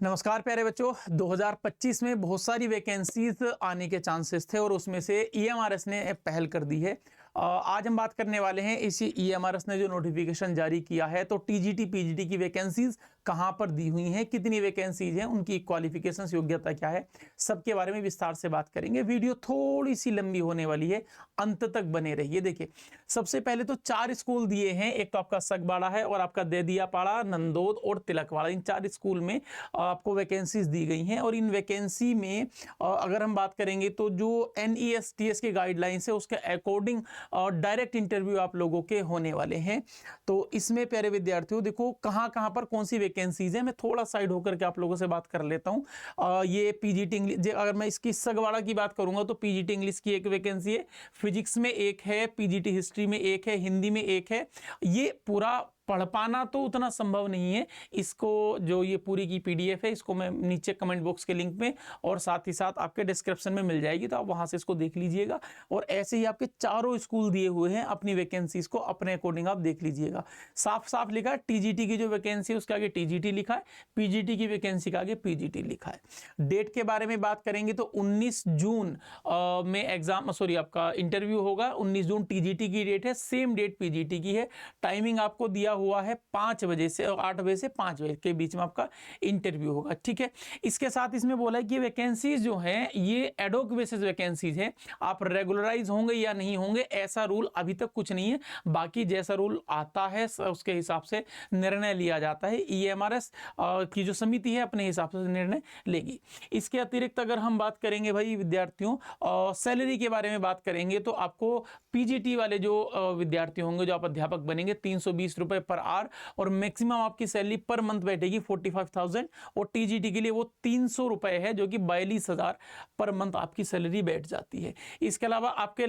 नमस्कार प्यारे बच्चों, 2025 में बहुत सारी वैकेंसीज आने के चांसेस थे और उसमें से ईएमआरएस ने पहल कर दी है। आज हम बात करने वाले हैं इसी ईएमआरएस ने जो नोटिफिकेशन जारी किया है, तो टीजीटी पीजीटी की वैकेंसीज कहां पर दी हुई हैं, कितनी वैकेंसीज हैं, उनकी क्वालिफिकेशंस योग्यता क्या है, सबके बारे में विस्तार से बात करेंगे। वीडियो थोड़ी सी लंबी होने वाली है, अंत तक बने रहिए। देखिए, सबसे पहले तो 4 स्कूल दिए हैं। एक तो आपका सगबाड़ा है और आपका देदियापाड़ा, नंदोद और तिलकवाड़ा। इन 4 स्कूल में आपको वैकेंसीज दी गई हैं और इन वैकेंसी में अगर हम बात करेंगे तो जो NESTS के गाइडलाइंस है उसके अकॉर्डिंग डायरेक्ट इंटरव्यू आप लोगों के होने वाले हैं। तो इसमें प्यारे विद्यार्थियों देखो कहां कहां पर कौन सी वैकेंसीज है, मैं थोड़ा साइड होकर के आप लोगों से बात कर लेता हूं। ये पीजीटी इंग्लिश, अगर मैं इसकी सगवाड़ा की बात करूंगा तो पीजीटी इंग्लिश की एक वैकेंसी है, फिजिक्स में एक है, पीजीटी हिस्ट्री में एक है, हिंदी में एक है। ये पूरा पढ़ पाना तो उतना संभव नहीं है। इसको जो ये पूरी की PDF है, इसको मैं नीचे कमेंट बॉक्स के लिंक में और साथ ही साथ आपके डिस्क्रिप्शन में मिल जाएगी, तो आप वहां से इसको देख लीजिएगा। और ऐसे ही आपके चारों स्कूल दिए हुए हैं, अपनी वैकेंसीज को अपने अकॉर्डिंग आप देख लीजिएगा। साफ साफ लिखा है टीजीटी की जो वैकेंसी है उसके आगे टीजीटी लिखा है, पीजीटी की वैकेंसी के आगे पीजीटी लिखा है। डेट के बारे में बात करेंगे तो 19 जून में एग्जाम आपका इंटरव्यू होगा। 19 जून टीजीटी की डेट है, सेम डेट पीजीटी की है। टाइमिंग आपको दिया हुआ है 5 बजे से, 8 बजे से 5 बजे के बीच में आपका इंटरव्यू होगा, ठीक है। इसके साथ इसमें बोला है कि वैकेंसीज जो हैं ये एडोक बेसिस वैकेंसीज है। आप रेगुलराइज होंगे या नहीं होंगे ऐसा रूल अभी तक कुछ नहीं है। बाकी जैसा रूल आता है उसके हिसाब से निर्णय लिया जाता है। ईएमआरएस की जो समिति है अपने हिसाब से निर्णय लेगी। इसके अतिरिक्त अगर हम बात करेंगे भाई विद्यार्थियों सैलरी के बारे में बात करेंगे तो आपको पीजीटी वाले जो विद्यार्थी होंगे, जो आप अध्यापक बनेंगे, 320 रुपए पर आवर और मैक्सिमम आपकी सैलरी पर मंथ बैठेगी 45,000। और टीजीटी के लिए वो 300 रुपए है, जो कि 42,000 पर मंथ आपकी सैलरी बैठ जाती है। इसके अलावा आपके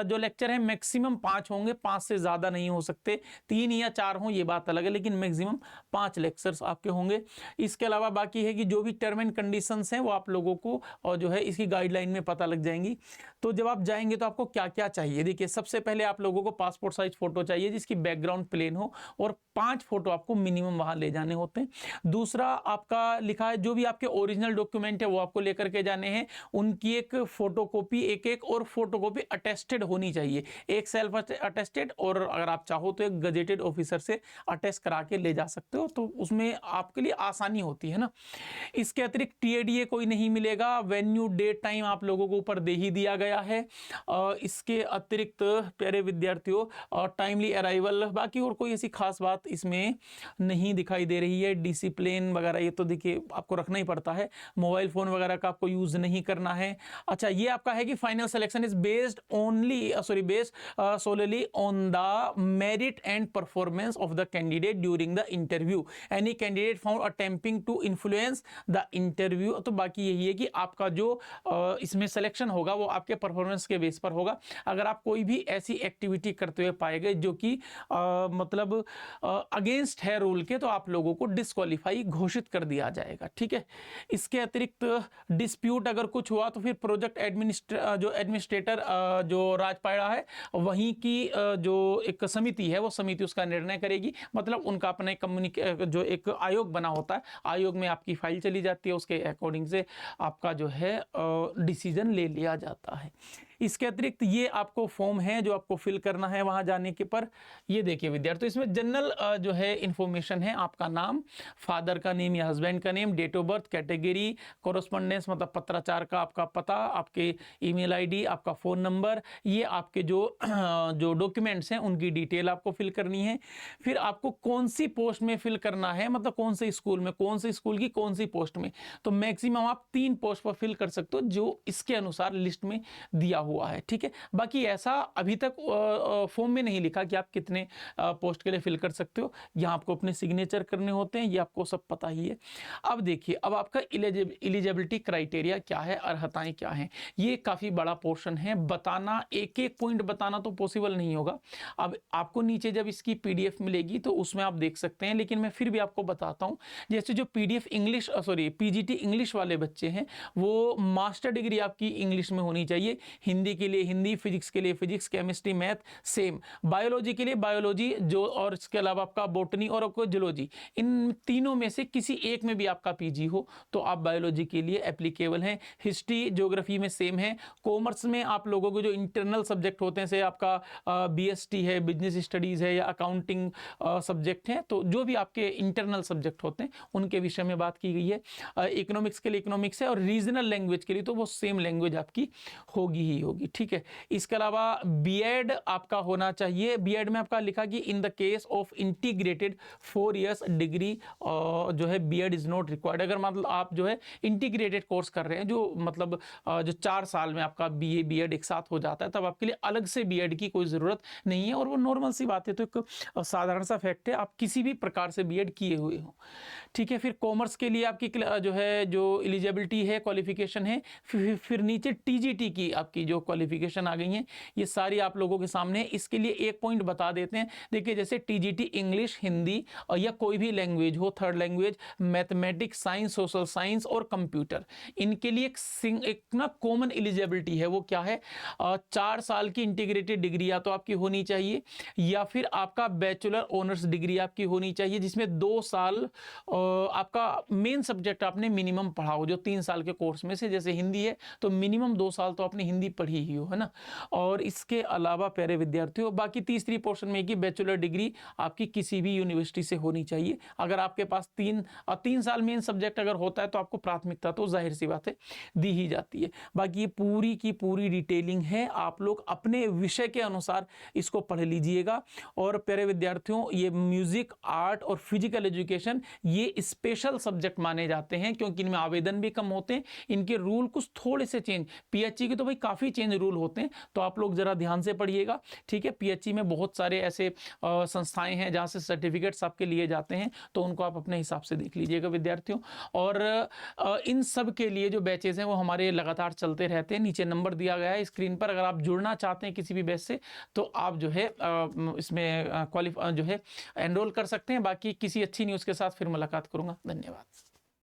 जो लेक्चर है मैक्सिमम 5 होंगे, 5 से ज्यादा नहीं हो सकते। 3 या 4 हो ये बात अलग है, लेकिन मैक्सिमम 5 लेक्चर्स आपके होंगे। इसके अलावा बाकी है कि जो भी टर्म एंड कंडीशंस हैं वो आप लोगों को और जो है इसकी गाइडलाइन में पता लग जाएंगी। तो जब आप जाएंगे तो आपको क्या क्या चाहिए, देखिए सबसे पहले आप लोगों को पासपोर्ट साइज फोटो चाहिए जिसकी बैकग्राउंड प्लेन हो और 5 फोटो आपको मिनिमम वहां ले जाने होते हैं। दूसरा आपका लिखा है जो भी आपके ओरिजिनल डॉक्यूमेंट है वो आपको लेकर के जाने हैं। उनकी एक फोटोकॉपी, एक और फोटोकॉपी अटेस्टेड होनी चाहिए। एक सेल्फ अटेस्टेड और अगर आप चाहो तो एक गजेटेड ऑफिसर से अटेस्ट करा के ले जा सकते हो, तो उसमें आपके लिए आसानी होती है ना। इसके अतिरिक्त TADA कोई नहीं मिलेगा। वेन्यू डेट टाइम आप लोगों को ऊपर दे ही दिया गया है। इसके अतिरिक्त प्यारे विद्यार्थियों टाइमली अराइवल, बाकी और कोई ऐसी खास बात इसमें नहीं दिखाई दे रही है। डिसिप्लिन वगैरह ये तो देखिए आपको रखना ही पड़ता है। मोबाइल फोन वगैरह का आपको यूज नहीं करना है। अच्छा, ये आपका है कि final selection is based solely on the merit and performance of the candidate during the interview. Any candidate found attempting to influence the interview. तो बाकी यही है कि आपका जो इसमें सिलेक्शन होगा वो आपके परफॉर्मेंस के बेस पर होगा। अगर आप कोई भी ऐसी एक्टिविटी करते हुए पाए गए जो कि मतलब अगेंस्ट है रूल के, तो आप लोगों को डिस्क्वालीफाई घोषित कर दिया जाएगा, ठीक है। इसके अतिरिक्त डिस्प्यूट अगर कुछ हुआ तो फिर प्रोजेक्ट एडमिनिस्ट्रेटर जो राजपाड़ा है वहीं की जो एक समिति है वो समिति उसका निर्णय करेगी। मतलब उनका अपने जो एक आयोग बना होता है, आयोग में आपकी फाइल चली जाती है, उसके अकॉर्डिंग से आपका जो है डिसीजन ले लिया जाता है। इसके अतिरिक्त ये आपको फॉर्म है जो आपको फिल करना है वहां जाने के पर। ये देखिए विद्यार्थी, इसमें जनरल जो है इंफॉर्मेशन है, आपका नाम, फादर का नेम या हस्बैंड का name, date of birth, category, correspondence मतलब पत्राचार का आपका पता, आपके ईमेल आईडी, आपका फोन नंबर, ये आपके जो डॉक्यूमेंट्स हैं उनकी डिटेल आपको फिल करनी है। फिर आपको कौन सी पोस्ट में फिल करना है, मतलब कौन से स्कूल में, कौन से स्कूल की कौन सी पोस्ट में। तो मैक्सिमम आप 3 पोस्ट पर फिल कर सकते हो जो इसके अनुसार लिस्ट में दिया हुआ है, ठीक है। बाकी ऐसा अभी तक फॉर्म में नहीं लिखा कि आप कितने पोस्ट के लिए फिल कर सकते हो। यहां आपको अपने सिग्नेचर करने होते हैं, ये आपको सब पता ही है। अब देखिए, अब आपका एलिजिबिलिटी क्राइटेरिया क्या है, अर्हताएं क्या हैं, ये काफी बड़ा पोर्शन है। बताना एक एक पॉइंट बताना तो पॉसिबल नहीं होगा। अब आपको नीचे जब इसकी PDF मिलेगी तो उसमें आप देख सकते हैं, लेकिन मैं फिर भी आपको बताता हूं। जैसे जो PGT इंग्लिश वाले बच्चे हैं वो मास्टर डिग्री आपकी इंग्लिश में होनी चाहिए। हिंदी के लिए हिंदी, फिजिक्स के लिए physics, chemistry, math same, biology के लिए बायोलॉजी जो, और इसके अलावा आपका बॉटनी और आपको जूलॉजी, इन तीनों में से किसी एक में भी आपका पीजी हो तो आप बायोलॉजी के लिए एप्लीकेबल हैं। हिस्ट्री ज्योग्राफी में सेम है। कॉमर्स में आप लोगों को जो इंटरनल सब्जेक्ट होते हैं, जैसे आपका बीएसटी है, बिजनेस स्टडीज है, या अकाउंटिंग सब्जेक्ट हैं, तो जो भी आपके इंटरनल सब्जेक्ट होते हैं उनके विषय में बात की गई है। इकोनॉमिक्स के लिए इकोनॉमिक्स है, और रीजनल लैंग्वेज के लिए तो वो सेम लैंग्वेज आपकी होगी ही होगी, ठीक है। इसके अलावा बीएड आपका होना चाहिए। बीएड में आपका लिखा कि in the case of integrated 4 years degree जो है बीएड इज नॉट रिक्वायर्ड। अगर मतलब आप जो है इंटीग्रेटेड कोर्स कर रहे हैं, जो मतलब जो 4 साल में आपका बीए बीएड एक साथ हो जाता है, तब आपके लिए अलग से बीएड की कोई ज़रूरत नहीं है, और वो नॉर्मल सी बात है, तो एक साधारण सा फैक्ट है, आप किसी भी प्रकार से बीएड किए हुए हो, ठीक है। फिर कॉमर्स के लिए आपकी जो है जो एलिजिबिलिटी है, क्वालिफिकेशन है, फिर नीचे टीजीटी की आपकी जो क्वालिफिकेशन आ गई है, ये सारी आप लोगों के सामने। इसके लिए एक पॉइंट बता देते हैं, देखिए जैसे टीजीटी इंग्लिश, हिंदी या कोई भी लैंग्वेज हो, third language, mathematics, science, social science और कंप्यूटर, इनके लिए एक ना कॉमन एलिजिबिलिटी है। वो क्या है? 4 साल की इंटीग्रेटेड डिग्री या तो आपकी होनी चाहिए, या फिर आपका बैचलर ऑनर्स डिग्री आपकी होनी चाहिए, जिसमें 2 साल आपका मेन सब्जेक्ट आपने मिनिमम पढ़ा हो, जो 3 साल के कोर्स में से, जैसे हिंदी है तो मिनिमम 2 साल तो आपने हिंदी पढ़ी ही हो, है ना। और इसके अलावा प्यारे विद्यार्थियों, बाकी तीसरी पोर्शन में कि बैचलर डिग्री आपकी किसी भी यूनिवर्सिटी से होनी चाहिए। अगर आपके पास 3 साल मेन सब्जेक्ट अगर होता है तो आपको प्राथमिकता तो जाहिर सी बात है दी ही जाती है। बाकी ये पूरी की पूरी डिटेलिंग है, आप लोग अपने विषय के अनुसार इसको पढ़ लीजिएगा। और प्यारे विद्यार्थियों, ये म्यूजिक, आर्ट और फिजिकल एजुकेशन ये स्पेशल सब्जेक्ट माने जाते हैं, क्योंकि इनमें आवेदन भी कम होते हैं, इनके रूल कुछ थोड़े से चेंज, पीएचई के तो भाई काफ़ी चेंज रूल होते हैं, तो आप लोग ज़रा ध्यान से पढ़िएगा, ठीक है। पीएचई में बहुत सारे ऐसे संस्थाएं हैं जहाँ से सर्टिफिकेट्स आपके लिए जाते हैं, तो उनको आप अपने हिसाब से देख लीजिएगा विद्यार्थियों। और इन सब के लिए जो बैचेज हैं वो हमारे लगातार चलते रहते हैं, नीचे नंबर दिया गया है स्क्रीन पर। अगर आप जुड़ना चाहते हैं किसी भी बैच से तो आप जो है इसमें जो है एनरोल कर सकते हैं। बाकी किसी अच्छी न्यूज़ के साथ फिर मुलाकात करूंगा। धन्यवाद।